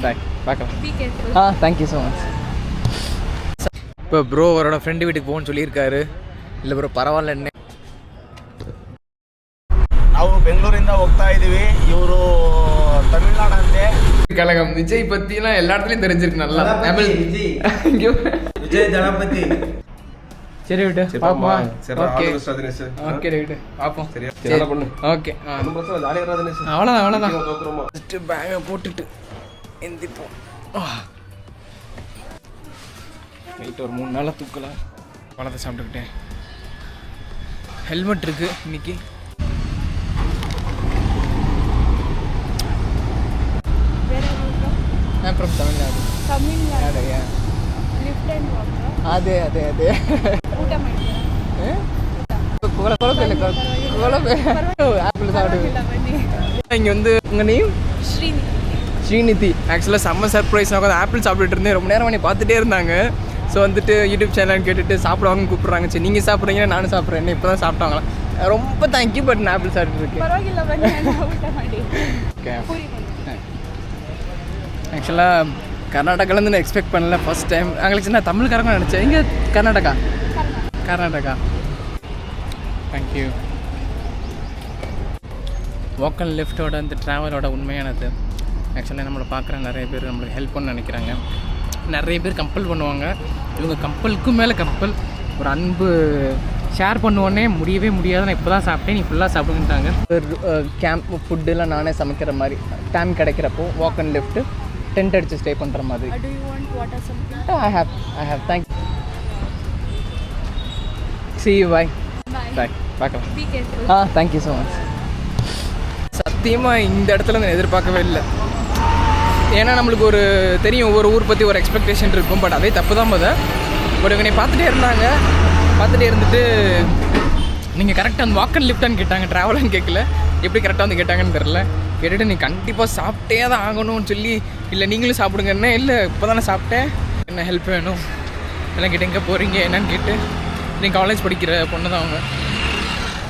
பாய், பார்க்கலாம். Thank you so much. இப்போ bro அவரோட ஃப்ரெண்டு வீட்டுக்கு போகணும்னு சொல்லியிருக்காரு. இல்லை ப்ரோ ಪರವಾಗಿಲ್ಲ, ನಾವು ಬೆಂಗಳೂರಿಂದ ಹೋಗ್ತಾ ಇದ್ದೀವಿ. ಇವರು ತಮಿಳ್ನಾಡಂತೆ. கழகம் விஜய் பற்றிலாம் எல்லா இடத்துலையும் தெரிஞ்சிருக்கு நல்லா. விஜய் தளபதி. சரி விட்டு பாப்போம். ஓகே ஓகே விட்டு பாப்போம். ஓகே அவ்வளோதான் ஃபஸ்ட்டு பேகை போட்டுட்டு எந்திப்போம். நைட்டு ஒரு 3 நாளாக தூக்கலாம். பழத்தை சாப்பிட்டுக்கிட்டேன். ஹெல்மெட் இருக்குது இன்னைக்கு. அப்புறம் தமிழ்நாடு அதே இங்கே வந்து உங்கள் நேம் ஸ்ரீநிதி. ஆக்சுவலாக செம்ம சர்ப்ரைஸ். நான் உட்காந்து ஆப்பிள் சாப்பிட்டுட்டு இருந்தேன். ரொம்ப நேரம் பண்ணி பார்த்துட்டே இருந்தாங்க. ஸோ வந்துட்டு யூடியூப் சேனல் கேட்டுட்டு சாப்பிடுவாங்கன்னு கூப்பிட்றாங்க. சரி நீங்கள் சாப்பிட்றீங்க, நானும் சாப்பிட்றேன். இப்போ தான் சாப்பிட்டாங்களா. ரொம்ப தேங்க்யூ. பட் நான் ஆப்பிள் சாப்பிட்டுருக்கேன். ஆக்சுவலாக கர்நாடகாலேருந்து நான் எக்ஸ்பெக்ட் பண்ணல ஃபஸ்ட் டைம். எங்களுக்கு சின்ன தமிழ்காரங்க நினச்சேன். இங்கே கர்நாடகா. தேங்க்யூ. வாக் அண்ட் லிஃப்ட்டோட இந்த ட்ராவலோட உண்மையானது ஆக்சுவலாக நம்மளை பார்க்குற நிறைய பேர் நம்மளுக்கு ஹெல்ப் பண்ண நினைக்கிறாங்க. நிறைய பேர் கம்பல் பண்ணுவாங்க. இவங்க கம்பலுக்கும் மேலே கம்பல். ஒரு அன்பு ஷேர் பண்ணுவோன்னே முடியவே முடியாது. நான் இப்போ தான் சாப்பிட்டேன், நீ ஃபுல்லாக சாப்பிடுங்கிட்டாங்க. கேம்ப் ஃபுட்டுலாம் நானே சமைக்கிற மாதிரி டைம் கிடைக்கிறப்போ வாக் அண்ட் லிஃப்ட்டு டென்ட் அடித்து ஸ்டே பண்ணுற மாதிரி. I have thank you. see you, bye. பார்க்கலாம். Thank you so much. சத்தியமாக இந்த இடத்துல நான் எதிர்பார்க்கவே இல்லை. ஏன்னா நம்மளுக்கு ஒரு தெரியும், ஒவ்வொரு ஊர் பற்றி ஒரு எக்ஸ்பெக்டேஷன் இருக்கும். பட் அதே தப்பு தான் போத. பட் இவங்க பார்த்துட்டே இருந்தாங்க. பார்த்துட்டே இருந்துட்டு நீங்கள் கரெக்டாக அந்த வாக் அண்ட் லிஃப்டான்னு கேட்டாங்க, ட்ராவலான்னு கேட்கல. எப்படி கரெக்டாக வந்து கேட்டாங்கன்னு தெரில. கேட்டுட்டு நீ கண்டிப்பாக சாப்பிட்டே தான் ஆகணும்னு சொல்லி, இல்லை நீங்களும் சாப்பிடுங்கன்னு. இல்லை இப்போ தானே சாப்பிட்டேன், என்ன ஹெல்ப் வேணும் எல்லாம் கேட்டு, எங்கே போகிறீங்க என்னன்னு கேட்டு. நீங்கள் காலேஜ் படிக்கிற பொண்ணு தான் அவங்க.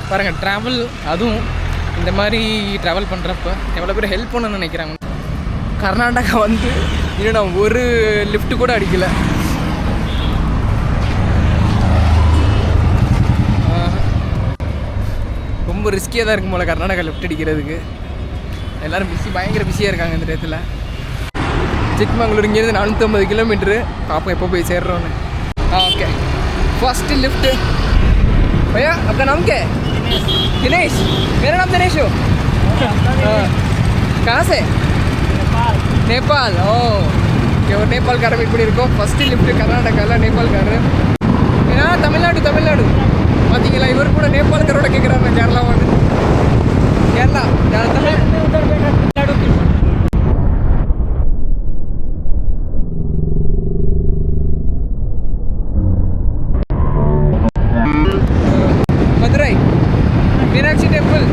பாருங்கள் ட்ராவல், அதுவும் இந்த மாதிரி ட்ராவல் பண்ணுறப்ப எவ்வளோ பேர் ஹெல்ப் பண்ணணும்னு நினைக்கிறாங்க. கர்நாடகா வந்து இன்னும் நான் ஒரு லிஃப்ட்டு கூட அடிக்கலை. ரொம்ப ரிஸ்கியாக தான் இருக்கும் போல் கர்நாடகா லிஃப்ட் அடிக்கிறதுக்கு. எல்லோரும் பயங்கர பிஸியாக இருக்காங்க இந்த இடத்துல. சிக்மங்களூர் இங்கேருந்து 450 கிலோமீட்ரு. பாப்போம் எப்போ போய் சேர்றோன்னு. Okay, first lift. भैया आपका नाम क्या है? दिनेश. मेरा नाम दिनेश हो. कहाँ से? नेपाल. ஓகே, ஒரு நேபாள்காரர் இப்படி இருக்கும். ஃபஸ்ட்டு லிஃப்ட்டு கர்நாடகாவில் நேபாள்காரர். ஏன்னா தமிழ்நாடு பார்த்தீங்களா, இவர் கூட நேபாள்காரோட கேட்குறாரு. கேரளா வந்து கேரளா தமிழ். மதுரை மீனாட்சி டெம்பிள்.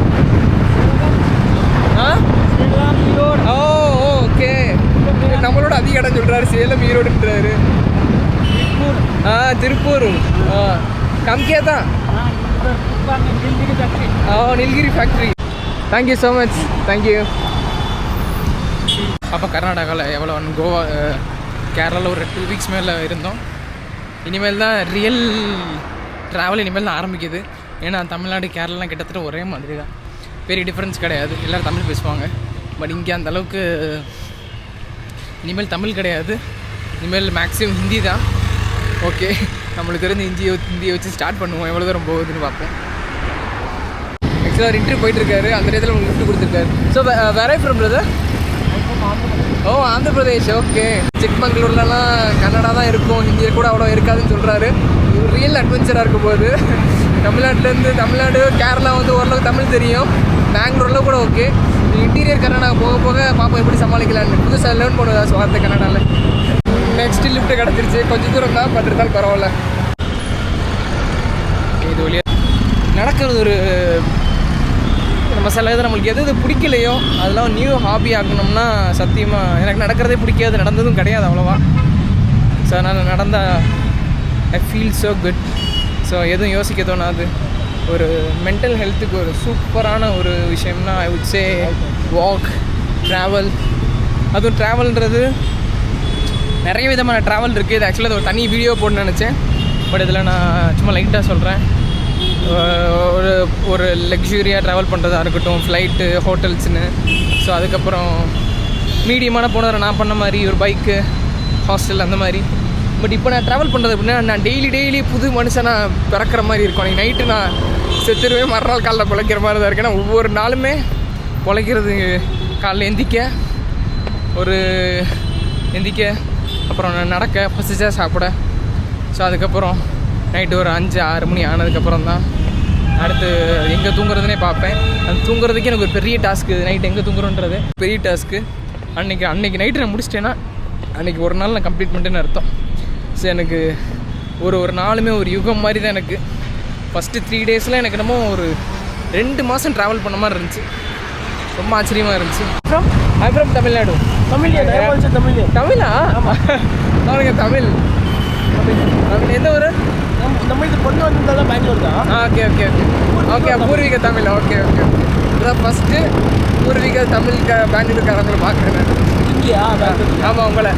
ஓகே, நம்மளோட அதிக இடம் சொல்கிறாரு. சேலம் ஈரோடுன்றாரு. திருப்பூர். கம்கியா தான். Nilgiri factory. Thank you so much. Thank you. அப்போ கர்நாடகாவில் எவ்வளோ கோவா கேரளாவில் ஒரு 2 வீக்ஸ் மேலே இருந்தோம். இனிமேல் தான் ரியல் ட்ராவல் இனிமேல் தான் ஆரம்பிக்குது. ஏன்னா தமிழ்நாடு கேரளாலாம் கிட்டத்தட்ட ஒரே மாதிரி தான், பெரிய டிஃப்ரென்ஸ் கிடையாது. எல்லோரும் தமிழ் பேசுவாங்க. பட் இங்கே அந்த அளவுக்கு இனிமேல் தமிழ் கிடையாது. இனிமேல் மேக்ஸிமம் ஹிந்தி தான். ஓகே, நம்மளுக்கு தெரிஞ்சு ஹிந்தியை வச்சு ஸ்டார்ட் பண்ணுவோம். எவ்வளோ தூரம் போகுதுன்னு பார்ப்போம். ஆக்சுவலாக ஒரு இன்டர்வியூ போயிட்டுருக்காரு. அந்த இடத்துல உங்களுக்கு கிஃப்ட் கொடுத்துருக்காரு. So where from brother? Oh, Andhra Pradesh. Okay, சிக்மங்களூர்லலாம் கன்னடா தான் இருக்கும், ஹிந்தியில் கூட அவ்வளோ இருக்காதுன்னு சொல்கிறாரு. ரியல் அட்வென்ச்சராக இருக்கும் போது. தமிழ்நாடு கேரளா வந்து ஓரளவுக்கு தமிழ் தெரியும். பெங்களூரில் கூட ஓகே. இன்டீரியர் கர்நாடகா போக போக பார்ப்போம் எப்படி சமாளிக்கலான்னு. புதுசாக லேர்ன் பண்ணுவதா வார்த்தை கன்னடாவில். நெக்ஸ்ட் லிஃப்ட்டு கிடச்சிருச்சு. கொஞ்சம் தூரம் தான், பட் இருந்தாலும் பரவாயில்ல. இது வழியாக நடக்கிறது ஒரு நம்ம சில இது நம்மளுக்கு எது பிடிக்கலையோ அதெல்லாம் நியூ ஹாபி ஆக்கணும்னா சத்தியமாக எனக்கு நடக்கிறதே பிடிக்காது, நடந்ததும் கிடையாது அவ்வளோவா. ஸோ அதனால் நடந்தால் I feel so good. So எதுவும் யோசிக்க தோணாது. ஒரு மென்டல் ஹெல்த்துக்கு ஒரு சூப்பரான ஒரு விஷயம்னா I would say walk, travel. அதுவும் ட்ராவல்ன்றது நிறைய விதமான ட்ராவல் இருக்குது. இது ஆக்சுவலாக ஒரு தனி வீடியோ போடணும்னு நினச்சேன். பட் இதில் நான் சும்மா லைட்டாக சொல்கிறேன். ஒரு லக்ஸுரியாக ட்ராவல் பண்ணுறதா இருக்கட்டும், ஃப்ளைட்டு, ஹோட்டல்ஸ்னு. ஸோ அதுக்கப்புறம் மீடியமான போனதை நான் பண்ண மாதிரி ஒரு பைக்கு, ஹாஸ்டல் அந்த மாதிரி. பட் இப்போ நான் ட்ராவல் பண்ணுறது அப்படின்னா நான் டெய்லி புது மனுஷனாக பிறக்கிற மாதிரி இருக்கும். அன்றைக்கி நைட்டு நான் செத்துருவே மறுநாள் காலைல பிழைக்கிற மாதிரி தான் இருக்கேன். ஒவ்வொரு நாளுமே பிழைக்கிறது காலைல எந்திக்க அப்புறம் நடக்க, பசிச்சா சாப்பிட. ஸோ அதுக்கப்புறம் நைட்டு ஒரு 5-6 மணி ஆனதுக்கப்புறம் தான் அடுத்து எங்கே தூங்குறதுனே பார்ப்பேன். அது தூங்குறதுக்கே எனக்கு ஒரு பெரிய டாஸ்க்கு. நைட்டு எங்கே தூங்குறோன்றது பெரிய டாஸ்க்கு. அன்றைக்கி நைட்டு நான் முடிச்சிட்டேன்னா அன்றைக்கி ஒரு நாள் நான் கம்ப்ளீட் பண்ணிட்டேன்னு அர்த்தம். ஸோ எனக்கு ஒரு நாளுமே ஒரு யுகம் மாதிரி தான் எனக்கு. ஃபஸ்ட்டு 3 டேஸில் எனக்கு என்னமோ ஒரு 2 மாதம் ட்ராவல் பண்ண மாதிரி இருந்துச்சு. ரொம்ப ஆச்சரியமாக இருந்துச்சு. ஃப்ரம் தமிழ்நாடு. தமிழா? அவனுங்க தமிழ். எந்த ஊர்? நம்ம இது பொண்ணு வந்ததால பெங்களூர் தான். ஓகே பூர்வீக தமிழ். ஓகே இதுதான் ஃபஸ்ட்டு பூர்வீக தமிழ் பெங்களூர்காரங்களை பார்க்குறேன். இங்கேயா? ஆமாம், உங்களை.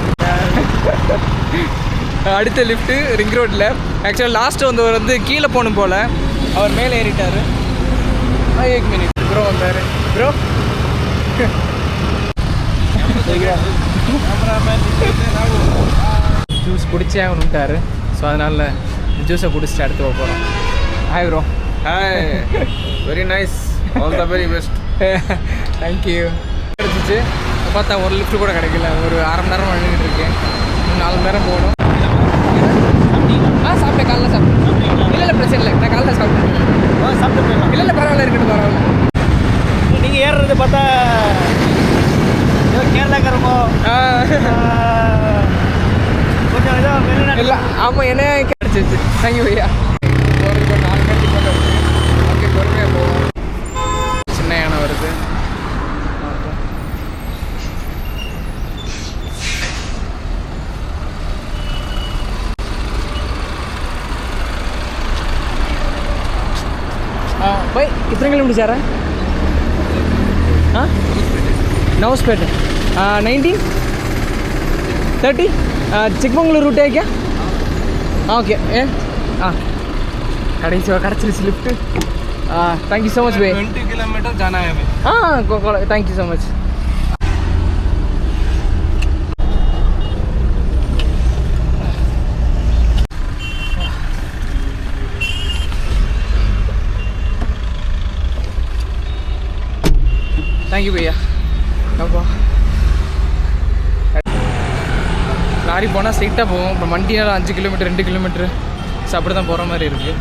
அடுத்த லிஃப்ட்டு ரிங் ரோட்டில். ஆக்சுவலாக லாஸ்ட்டு வந்து கீழே போகணும் போல். அவர் மேலே ஏறிட்டார். 1 மினிட் ப்ரோ வந்தார். ப்ரோ ஜூஸ் குடிச்சே ஆகணுன்ட்டார். ஸோ அதனால் ஜூஸை குடிச்சிட்டு அடுத்து போகிறோம். Hi bro. Hi, very nice, all the very best. Thank you. கிடச்சிச்சு. பார்த்தா ஒரு லிஃப்ட் கூட கிடைக்கல. ஒரு 1/2 மணி நேரம் வந்துக்கிட்டு இருக்கேன். 4 மணி நேரம் போகணும். சாப்பிட்டேன், காலைல சாப்பிட்டேன். இல்லை பிரச்சனை இல்லை, நான் காலைல சாப்பிட்டேன். இல்லை பரவாயில்ல, இருக்கட்டும் பரவாயில்ல. நீங்கள் ஏறுறது பார்த்தா கேரளாக்காரமோ கொஞ்சம் ஏதோ வெளிநாடு. இல்லை ஆமாம், என்ன கிடச்சிச்சு. தேங்க்யூ ஐயா. போகிறதுக்கு 4 மணிக்கு மேலே இருக்குது. ஓகே, பொறுமையாக போவோம். சின்ன யானை வருது. भाई कितने किलोमीटर जा रहा है? हाँ, नौसपेट 1930 चिकमंगलूर रूट है क्या? ओके कड़ची lift. Thank you so much भाई. 20 किलोमीटर जाना है अभी. हाँ, thank you so much. Thank you பையா. அப்பா லாரி போனால் ஸ்ட்ரைட்டாக போவோம். இப்போ வண்டினால் 5 கிலோமீட்டர் 2 கிலோமீட்டர். ஸோ அப்படி தான் போகிற மாதிரி இருக்குது.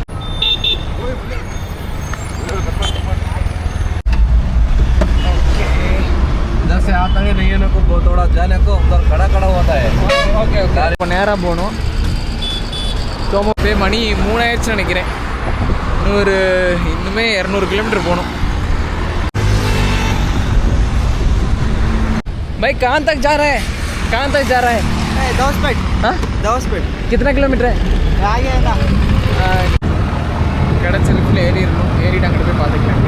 इधर से आता है नहीं है को थोड़ा जाने को उधर खड़ा होता है. ஓகே இப்போ நேராக போகணும். மணி 3 ஆயிடுச்சுன்னு நினைக்கிறேன். இன்னுமே 200 கிலோமீட்டர் போகணும். भाई कहाँ तक जा रहा है? 10 मिनट. हाँ, 10 मिनट. कितना किलोमीटर है? आगे है ना. கிடச்ச லிஃப்டில் ஏறிட்டு அங்கிட்டு போய் பார்த்துக்கலாம்.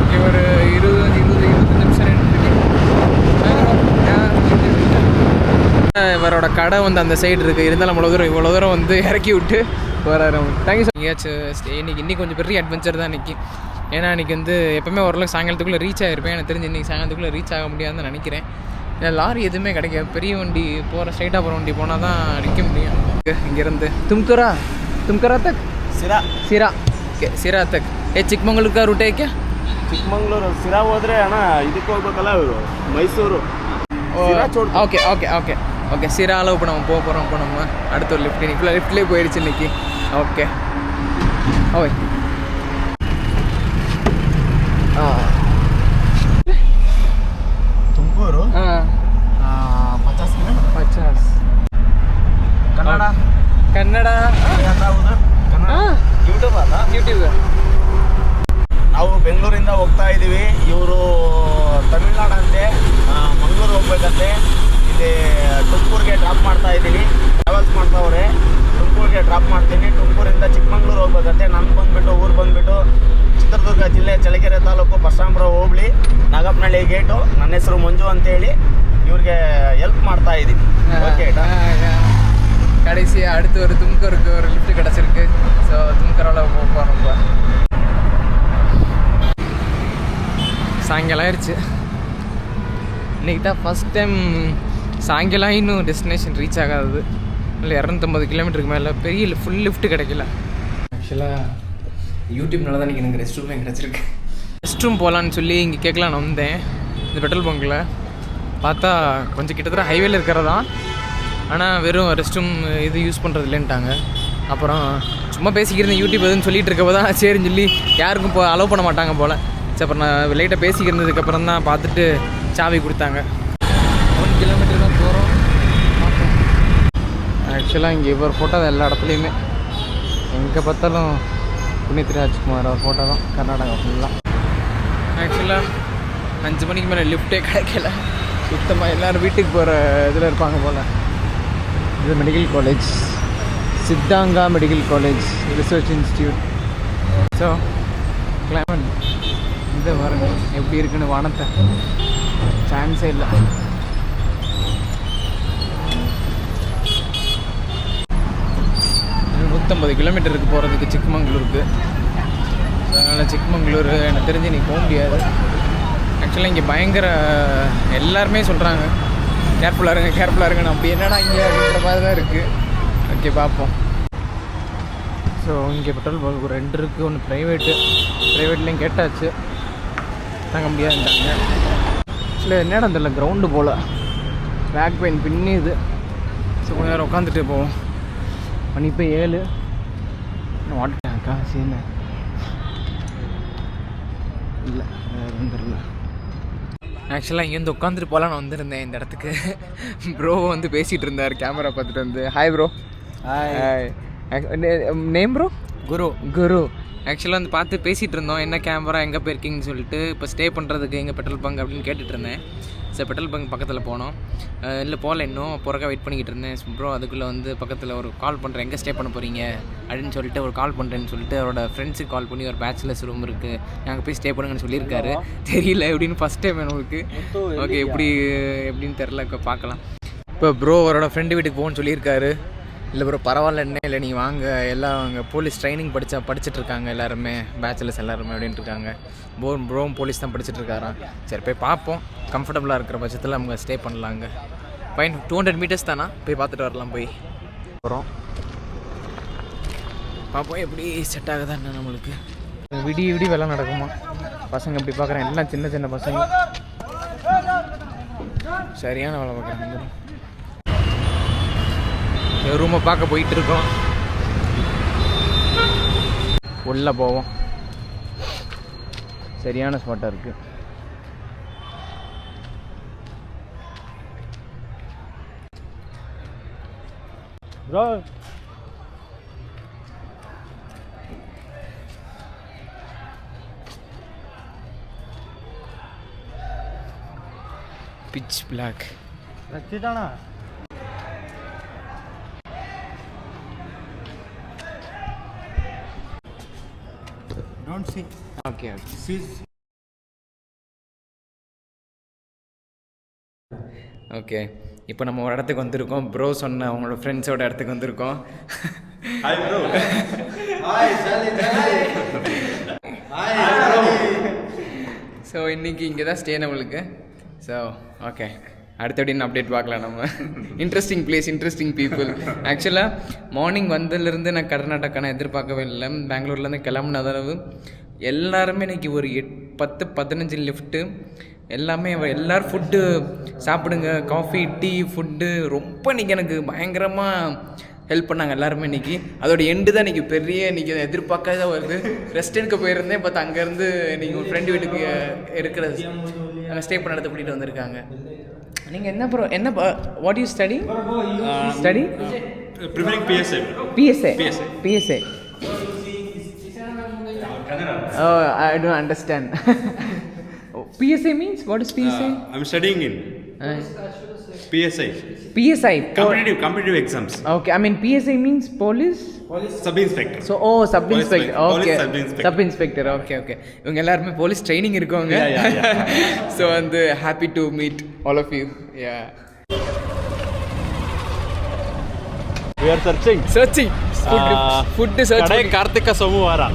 இங்கே ஒரு 25 நிமிஷம் இவரோட கடை வந்து அந்த சைடு இருக்குது. இருந்தாலும் இவ்வளோ தூரம் வந்து இறக்கி விட்டு வராரு. Thank you sir. எங்கேயாச்சும் இன்னைக்கு கொஞ்சம் பெரிய அட்வென்ச்சர் தான் இன்றைக்கி. ஏன்னா இன்றைக்கி எப்போவுமே ஓரளவுக்கு சாயங்காலத்துக்குள்ளே ரீச் ஆகிருப்பேன். எனக்கு தெரிஞ்சு இன்றைக்கி சாயங்காலத்துக்குள்ளே ரீச் ஆக முடியாதுன்னு நினைக்கிறேன். லாரி எதுவுமே கிடைக்காது. பெரிய வண்டி ஸ்ட்ரைட்டாக போகிற வண்டி போனால் தான் நிற்க முடியும். இங்கேருந்து तुमकरा तक सिरा ओके सिरा तक. चिकमंगलूर का रूट है क्या? ಚಿಕ್ಕಮಂಗ್ಳೂರು ಸಿರಾ ಹೋದ್ರೆ ಅಣ್ಣ ಇದಕ್ಕೆ ಹೋಗ್ಬೇಕಲ್ಲ, ಮೈಸೂರು. ஓகே சிராவில் இப்போ நம்ம போகிறோம். இப்போ நம்ம அடுத்த ஒரு லிஃப்ட் லிஃப்ட்லேயே போயிடுச்சு இன்னைக்கு. ஓகே ஓய் ತುಮಕೂರು 50 ಕನ್ನಡ ಯೂಟ್ಯೂಬ್. ನಾವು ಬೆಂಗಳೂರಿಂದ ಹೋಗ್ತಾ ಇದ್ದೀವಿ. ಇವರು ತಮಿಳ್ನಾಡಂತೆ, ಮಂಗಳೂರು ಹೋಗ್ಬೇಕಂತೆ. ಇಲ್ಲಿ ತುಮಕೂರಿಗೆ ಡ್ರಾಪ್ ಮಾಡ್ತಾ ಇದ್ದೀನಿ. ಟ್ರಾವೆಲ್ಸ್ ಮಾಡ್ತಾವ್ರೆ. ತುಮಕೂರಿಗೆ ಡ್ರಾಪ್ ಮಾಡ್ತೀನಿ. ತುಮಕೂರಿಂದ ಚಿಕ್ಕಮಂಗ್ಳೂರು ಹೋಗ್ಬೇಕಂತೆ. ಊರು ಬಂದುಬಿಟ್ಟು ಚಿತ್ರದುರ್ಗ ಜಿಲ್ಲೆ ಚಳ್ಳಕೆರೆ ತಾಲೂಕು ಬಸರಾಂಪುರ ಹೋಬಳಿ ನಾಗಪ್ಪನಹಳ್ಳಿ ಗೇಟು. ನನ್ನ ಹೆಸರು ಮಂಜು ಅಂತೇಳಿ. ಇವ್ರಿಗೆ ಹೆಲ್ಪ್ ಮಾಡ್ತಾ ಇದ್ದೀನಿ. ಓಕೆ கடைசியாக அடுத்து ஒரு தும்கருக்கு ஒரு லிஃப்ட் கிடச்சிருக்கு. ஸோ தும்கரோவில் போகிறோம். ரொம்ப சாயங்காலம் ஆயிடுச்சு. இன்றைக்கி தான் ஃபஸ்ட் டைம் சாயங்காலம் இன்னும் டெஸ்டினேஷன் ரீச் ஆகாது. இல்லை 250 கிலோமீட்டருக்கு மேலே பெரிய ஃபுல் லிஃப்ட் கிடைக்கல. ஆக்சுவலாக யூடியூப்னால தான் எனக்கு ரெஸ்ட் ரூமே கிடச்சிருக்கு. ரெஸ்ட் ரூம் போகலான்னு சொல்லி இங்கே கேட்கலான்னு வந்தேன். இந்த பெட்ரோல் பங்கில் பார்த்தா கொஞ்சம் கிட்டத்தட்ட ஹைவேல இருக்கிறதா, ஆனால் வெறும் ரெஸ்ட் ரூம் இது யூஸ் பண்ணுறது இல்லைன்ட்டாங்க. அப்புறம் சும்மா பேசிக்கிறேன் யூடியூப் எதுன்னு சொல்லிட்டு இருக்கப்போ தான் சரின்னு சொல்லி யாருக்கும் இப்போ அலோவ் பண்ண மாட்டாங்க போல். சரி அப்புறம் நான் லைட்டாக பேசிக்கிறதுக்கப்புறம் தான் பார்த்துட்டு சாவி கொடுத்தாங்க. 1 கிலோமீட்டர் தான் போகிறோம். ஆக்சுவலாக இங்கே இவர் ஃபோட்டோ தான் எல்லா இடத்துலையுமே, எங்கே பார்த்தாலும் புனித் ராஜ்குமார் அவர் ஃபோட்டோ தான் கர்நாடகா ஃபுல்லாக. ஆக்சுவலாக 5 மணிக்கு மேலே லிஃப்ட்டே கிடைக்கல சுத்தமாக. எல்லோரும் வீட்டுக்கு போகிற இதில் இருப்பாங்க போல். இது medical college, Siddaganga medical college research institute. So climate இந்த பாருங்க எப்படி இருக்குன்னு, வானத்தை சான்ஸே இல்லை. இன்னும் 150 கிலோமீட்டருக்கு போகிறதுக்கு சிக்மங்களூருக்கு. அதனால் சிக்மங்களூர் எனக்கு தெரிஞ்சு நீ போக முடியாது. ஆக்சுவலாக இங்கே பயங்கர எல்லாருமே சொல்கிறாங்க கேர்ஃபுல்லாக இருங்கன்னு. அப்படி என்னடா இங்கே அப்படின்ற மாதிரி தான் இருக்குது. ஓகே பார்ப்போம். ஸோ இங்கே பெட்ரோல் பங்க் 2 இருக்குது. ஒன்று ப்ரைவேட்லேயும் கேட்டாச்சு, தாங்க முடியாதுட்டாங்க. ஆக்சுவலாக என்னடா தெரியல, கிரவுண்டு போல் பேக் பெயின் பின்னுது. ஸோ கொஞ்சம் நேரம் உட்காந்துட்டு போவோம். மணி இப்போ 7. இன்னும் வாட்டேன் காசு என்ன இல்லை தெரியல. ஆக்சுவலாக இங்கேருந்து உட்காந்துட்டு போகலான்னு வந்திருந்தேன் இந்த இடத்துக்கு. ப்ரோ வந்து பேசிகிட்டு இருந்தார் கேமரா பார்த்துட்டு வந்து. Hi bro. Hi. Name bro? Guru. ஆக்சுவலாக வந்து பார்த்து பேசிகிட்டு இருந்தோம், என்ன கேமரா எங்கே போயிருக்கீங்கன்னு சொல்லிட்டு. இப்போ ஸ்டே பண்ணுறதுக்கு எங்கே பெட்ரோல் பங்க் அப்படின்னு கேட்டுட்டு இருந்தேன். சரி பெட்ரோல் பங்க் பக்கத்தில் போனோம். இல்லை போகல இன்னும், போகிறக்கா வெயிட் பண்ணிக்கிட்டு இருந்தேன். ப்ரோ அதுக்குள்ளே வந்து பக்கத்தில் ஒரு கால் பண்ணுறேன், எங்கே ஸ்டே பண்ண போகிறீங்க அப்படின்னு சொல்லிட்டு ஒரு கால் பண்ணுறேன்னு சொல்லிட்டு அவரோட ஃப்ரெண்ட்ஸுக்கு கால் பண்ணி ஒரு பேச்சுலர்ஸ் ரூம் இருக்குது, நாங்கள் போய் ஸ்டே பண்ணுங்கன்னு சொல்லியிருக்காரு. தெரியல எப்படின்னு ஃபஸ்ட் டைம் எனக்கு. ஓகே எப்படின்னு தெரில, இப்போ பார்க்கலாம். இப்போ ப்ரோ அவரோட ஃப்ரெண்டு வீட்டுக்கு போகணுன்னு சொல்லியிருக்காரு. இல்லை ப்ரோ பரவாயில்ல, என்ன இல்லை நீங்கள் வாங்க, எல்லாம் அங்கே போலீஸ் ட்ரைனிங் படிச்சுட்டு இருக்காங்க எல்லாருமே, பேச்சுலர்ஸ் எல்லாருமே அப்படின்ட்டு இருக்காங்க. ப்ரோவும் போலீஸ் தான் படிச்சுட்டு இருக்காராம். சரி போய் பார்ப்போம், கம்ஃபர்டபுளாக இருக்கிற பட்சத்தில் அவங்க ஸ்டே பண்ணலாங்க. ஃபைன் 200 மீட்டர்ஸ் தானா, போய் பார்த்துட்டு வரலாம். போய் போகிறோம், பார்ப்போம் எப்படி செட் ஆகுதா என்ன நம்மளுக்கு. விடிய வேலை நடக்குமா பசங்க அப்படி பார்க்குறேன், எல்லாம் சின்ன பசங்க சரியான வேலை பார்க்குறாங்க. ரூமை பார்க்க போயிட்டு இருக்கோம், உள்ளே போவோம். சரியான ஸ்பாட்டாக இருக்கு. ப்ரோ பிட்ச் பிளாக் வச்சுட்டானா? Don't see. Okay. See. Okay, இப்போ நம்ம ஒரு இடத்துக்கு வந்திருக்கோம். ப்ரோ சொன்ன அவங்களோட ஃப்ரெண்ட்ஸோட இடத்துக்கு வந்திருக்கோம். Hi bro. ஹாய் சாலி. Hi bro. ஸோ இன்றைக்கி இங்கே தான் ஸ்டே நம்மளுக்கு. ஸோ ஓகே, அடுத்தபடின்னு அப்டேட் பார்க்கலாம் நம்ம. Interesting place, interesting people. ஆக்சுவலாக மார்னிங் வந்ததுலேருந்து நான் கர்நாடகா நான் எதிர்பார்க்கவே இல்லை. பெங்களூர்லேருந்து கிளம்புன அளவு எல்லாருமே இன்றைக்கி ஒரு 10-15 லிஃப்ட்டு எல்லாமே எல்லோரும் ஃபுட்டு சாப்பிடுங்க, காஃபி டீ ஃபுட்டு ரொம்ப இன்றைக்கி எனக்கு பயங்கரமாக ஹெல்ப் பண்ணாங்க எல்லாருமே. இன்றைக்கி அதோட எண்டு தான் இன்றைக்கி பெரிய இன்றைக்கி எதிர்பார்க்காத வருது. ரெஸ்ட் எடுக்க போயிருந்தேன், பார்த்து அங்கேருந்து இன்றைக்கி ஒரு ஃப்ரெண்டு வீட்டுக்கு இருக்கிறது அங்கே ஸ்டே பண்ண இடத்த கூட்டிகிட்டு வந்திருக்காங்க. நீங்கள் என்ன ப்ரோ, என்ன what you study? Preferring PSA. PSA. Oh, I don't understand. PSA means? What is PSA? I'm studying in PSI. Competitive exams. Okay, I mean PSI means police sub-inspector. So sub-inspector. Okay. Sub-inspector. Okay. இவங்க எல்லாரும் police training இருக்கவங்க. Yeah. So and happy to meet all of you. Yeah. We are searching. Searching. Food search. கடை Karthika Somavara.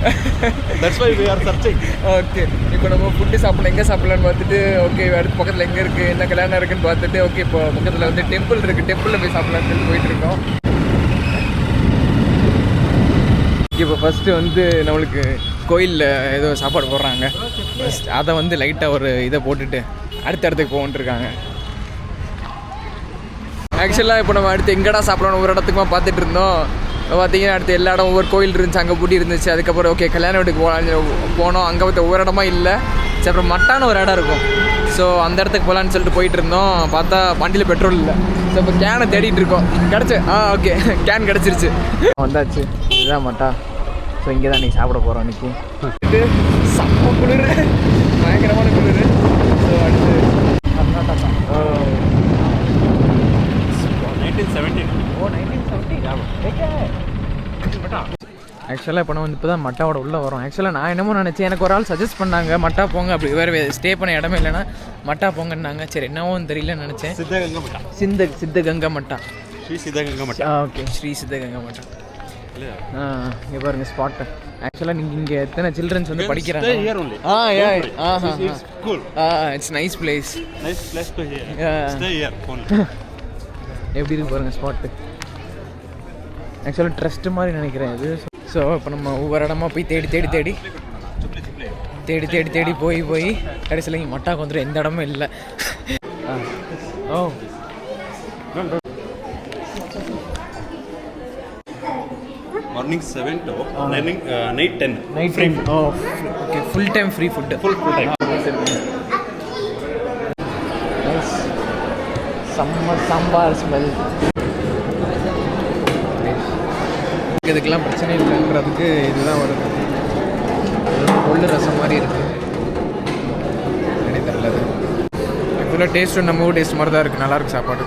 That's why we are searching. Okay, இப்போ நம்ம food சாப்பிடலாம், எங்கே சாப்பிடலான்னு பார்த்துட்டு, ஓகே அடுத்து பக்கத்தில் எங்கே இருக்குது, என்ன கல்யாணம் இருக்குன்னு பார்த்துட்டு, ஓகே இப்போ பக்கத்தில் வந்து டெம்பிள் இருக்குது, டெம்பிளில் போய் சாப்பிடலான்னு சொல்லி போயிட்டுருக்கோம். இப்போ ஃபஸ்ட்டு வந்து நம்மளுக்கு கோயிலில் ஏதோ சாப்பாடு போடுறாங்க. ஃபஸ்ட் அதை வந்து லைட்டாக ஒரு இதை போட்டுட்டு அடுத்த இடத்துக்கு போகன்ட்ருக்காங்க. ஆக்சுவலாக இப்போ நம்ம அடுத்து எங்கடா சாப்பிடணும் ஒவ்வொரு இடத்துக்குமா பார்த்துட்டு இருந்தோம். பார்த்தீங்கன்னா அடுத்து எல்லா இடம் ஒவ்வொரு கோயில் இருந்துச்சு, அங்கே பூட்டி இருந்துச்சு. அதுக்கப்புறம் ஓகே கல்யாண வீட்டுக்கு போனோம், அங்கே பார்த்து ஒவ்வொரு இடமா இல்லை. சரி அப்புறம் மட்டான ஒரு இடம் இருக்கும், ஸோ அந்த இடத்துக்கு போகலான்னு சொல்லிட்டு போயிட்டு இருந்தோம். பார்த்தா வண்டியில் பெட்ரோல் இல்லை. ஸோ இப்போ கேனை தேடிட்டு இருக்கோம். கிடச்சி ஓகே கேன் கிடச்சிருச்சு, வந்தாச்சு. இதுதான் மட்டா. ஸோ இங்கே தான் நீங்கள் சாப்பிட போகிறோம் இன்றைக்கி. இது செம்ம குளிர், பயங்கரமான குளிர். ஸோ அடுத்து கர்நாடகா. 1917. ஓ 1917. ஆக்சுவலாக இப்போ நம்ம இப்போ தான் மட்டாவோட உள்ளே வரோம். ஆக்சுவலாக நான் என்னமோ நினச்சேன், எனக்கு ஒரு ஆள் சஜஸ்ட் பண்ணாங்க மட்டா போங்க, அப்படி வேறு ஸ்டே பண்ண இடமே இல்லைன்னா மட்டா போங்கன்னாங்க. சரி என்னவோன்னு தெரியலன்னு நினச்சேன். சித்தகங்கா மட்டா. சித்தகங்கா மட்டா. ஸ்ரீ சித்தகங்கா மட்டா. ஓகே ஸ்ரீ சித்தகங்கா மட்டா. இங்கே பாருங்க ஸ்பாட்டு. ஆக்சுவலாக நீங்கள் இங்கே எத்தனை சில்ட்ரன்ஸ் வந்து படிக்கிறாங்க. It's nice place. எப்படி இருக்கு பாருங்க ஸ்பாட்டு. ஆக்சுவலாக ட்ரஸ்ட் மாதிரி நினைக்கிறேன் இது. ஸோ இப்போ நம்ம ஒவ்வொரு இடமா போய் தேடி தேடி தேடி தேடி தேடி தேடி போய் போய் கடைசியில் இங்கே மட்டாக்கு வந்துடும், எந்த இடமும் இல்லை. Oh morning 7 to night 10. Night time. Oh okay, full time free food. Full time. Summer sambar smell. இதுக்கெல்லாம் பிரச்சனை இல்லைன்றதுக்கு இதுதான் வருது. கொள்ளு ரசம் மாதிரி இருக்குது, எனக்கு தெரியல. அது ஆக்சுவலாக டேஸ்ட்டும் நம்ம ஊர் டேஸ்ட் மாதிரி தான் இருக்குது, நல்லாயிருக்கு சாப்பாடு.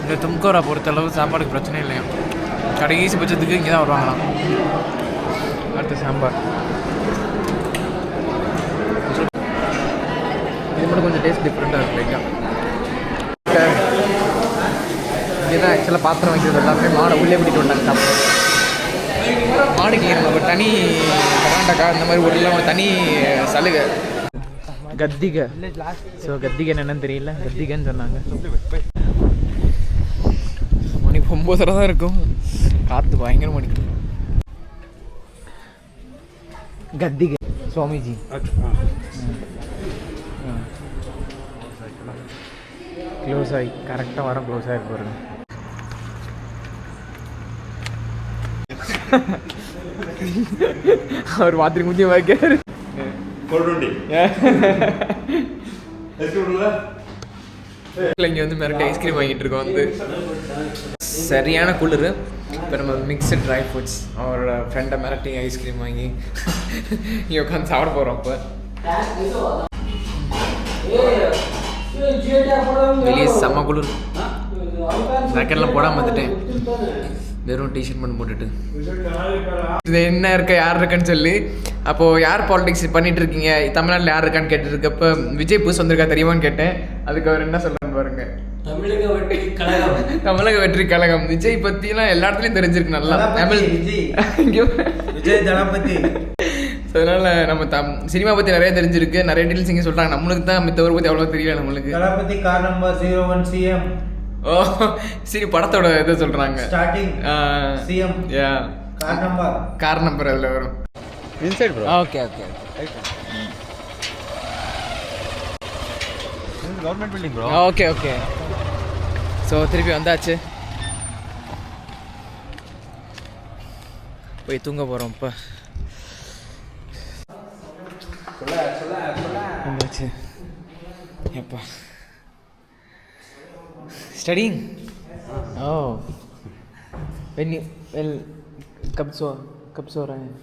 இந்த தும்கோரா பொறுத்தளவு சாப்பாடுக்கு பிரச்சனை இல்லையா, கடைசி பட்சத்துக்கு இங்கே தான் வருவாங்களாம். அடுத்து சாம்பார். இது மட்டும் கொஞ்சம் டேஸ்ட் டிஃப்ரெண்ட்டாக இருக்குது லைட்டாக. இங்கே தான் ஆக்சுவலாக பாத்திரம் வைக்கிறது எல்லாமே மாடை உள்ளே பிடிட்டு வந்தாங்க சாப்பிட்றோம். மாடுக்கு நம்ம தனி கர்நாடகா இந்த மாதிரி ஊரில் ஒரு தனி சலுகை கத்திகை. ஸோ கத்திகை என்னன்னு தெரியல, கத்திகைன்னு சொன்னாங்க. மணி 9:30 தான் இருக்கும், காற்று பயங்கர மணிக்கு. கத்திகை சுவாமிஜி. க்ளோஸ் ஆகி கரெக்டாக வர க்ளோஸ் ஆகி பாருங்க. அவர் மாத்திரை முந்திய வைக்கிறாரு. இங்கே வந்து மிரட்டி ஐஸ்கிரீம் வாங்கிட்டு இருக்கோம். வந்து சரியான குளிர். இப்போ நம்ம மிக்சட் ட்ரை ஃப்ரூட்ஸ் அவரோட ஃப்ரெண்டை மிரட்டி ஐஸ்கிரீம் வாங்கி இங்கே உட்காந்து சாப்பிட போகிறோம். இப்போ வெளியே செம்ம குளிர். ஜாக்கெட்லாம் போடாமல் வந்துட்டேன், வெறும் டிஷர்ட் மட்டும் போட்டுட்டு. இது என்ன இருக்க யார் இருக்கான்னு சொல்லி அப்போது யார் பாலிடிக்ஸ் பண்ணிட்டு இருக்கீங்க தமிழ்நாட்டில் யார் இருக்கான்னு கேட்டு இருக்கப்போ விஜய் புதுசு வந்திருக்கா தெரியுமான்னு கேட்டேன். அதுக்கு அவர் என்ன சொல்கிறான்னு பாருங்க. தமிழக வெற்றி கழகம். விஜய் பற்றிலாம் எல்லா இடத்துலையும் தெரிஞ்சிருக்கு நல்லா. விஜய் தளபதி. ஸோ அதனால் நம்ம சினிமா பற்றி நிறைய தெரிஞ்சிருக்கு, நிறைய டீல்ஸ் இங்கே சொல்கிறாங்க. நம்மளுக்கு தான் மித்தவரை பற்றி அவ்வளோ தெரியல நம்மளுக்கு. தளபதி கார் நம்பர் 01 CM. ஓ சரி, படத்தோட இதை சொல்கிறாங்க. Starting CM. யா கார் நம்பர் அதில் வரும். Inside bro. Okay okay Government building bro. Okay okay. So திருப்பி வந்தாச்சு, போய் தூங்க போகிறோம். இப்போ வந்தாச்சு. எப்பா ஸ்டடிங். ஓ வென் कब सो रहे हैं?